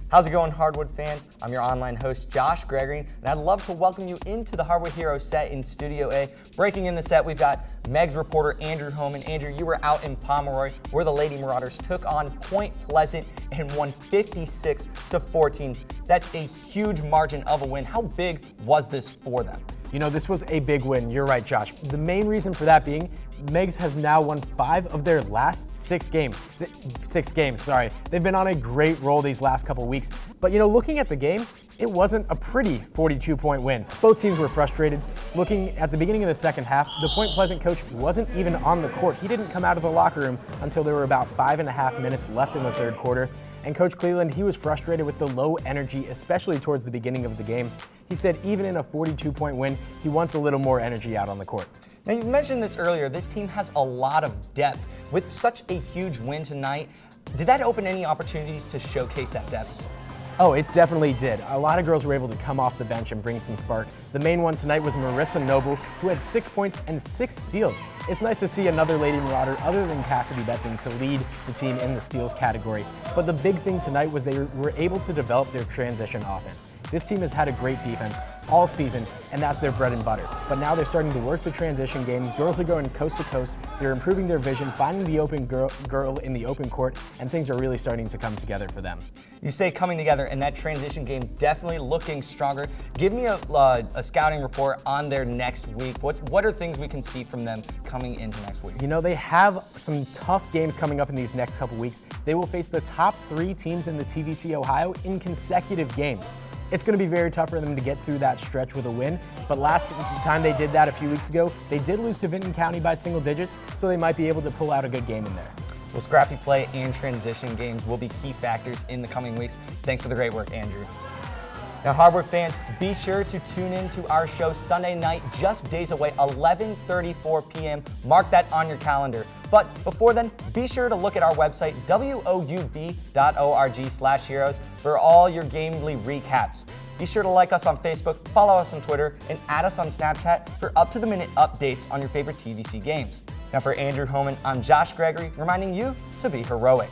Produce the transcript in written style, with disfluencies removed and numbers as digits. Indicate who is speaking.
Speaker 1: How's it going, Hardwood fans? I'm your online host, Josh Gregory, and I'd love to welcome you into the Hardwood Heroes set in Studio A. Breaking in the set, we've got Meigs reporter Andrew Hohman. Andrew, you were out in Pomeroy where the Lady Marauders took on Point Pleasant and won 56-14. That's a huge margin of a win. How big was this for them?
Speaker 2: You know, this was a big win. You're right, Josh. The main reason for that being, Meigs has now won 5 of their last 6 games. They've been on a great roll these last couple weeks. But you know, looking at the game, it wasn't a pretty 42-point win. Both teams were frustrated. Looking at the beginning of the second half, the Point Pleasant coach wasn't even on the court. He didn't come out of the locker room until there were about 5.5 minutes left in the third quarter. And Coach Cleveland, he was frustrated with the low energy, especially towards the beginning of the game. He said even in a 42-point win, he wants a little more energy out on the court.
Speaker 1: Now, you mentioned this earlier, this team has a lot of depth. With such a huge win tonight, did that open any opportunities to showcase that depth?
Speaker 2: Oh, it definitely did. A lot of girls were able to come off the bench and bring some spark. The main one tonight was Marissa Noble, who had 6 points and 6 steals. It's nice to see another Lady Marauder other than Cassidy Betzing to lead the team in the steals category. But the big thing tonight was they were able to develop their transition offense. This team has had a great defense all season, and that's their bread and butter. But now they're starting to work the transition game. Girls are going coast to coast. They're improving their vision, finding the open girl in the open court, and things are really starting to come together for them.
Speaker 1: You say coming together, and that transition game definitely looking stronger. Give me a scouting report on their next week. What are things we can see from them coming into next week?
Speaker 2: You know, they have some tough games coming up in these next couple weeks. They will face the top 3 teams in the TVC Ohio in consecutive games. It's going to be very tough for them to get through that stretch with a win, but last time they did that a few weeks ago, they did lose to Vinton County by single digits, so they might be able to pull out a good game in there.
Speaker 1: Well, scrappy play and transition games will be key factors in the coming weeks. Thanks for the great work, Andrew. Now, Hardwood fans, be sure to tune in to our show Sunday night, just days away, 11:34 p.m. Mark that on your calendar. But before then, be sure to look at our website, woub.org/heroes, for all your gamely recaps. Be sure to like us on Facebook, follow us on Twitter, and add us on Snapchat for up-to-the-minute updates on your favorite TVC games. Now, for Andrew Hohman, I'm Josh Gregory, reminding you to be heroic.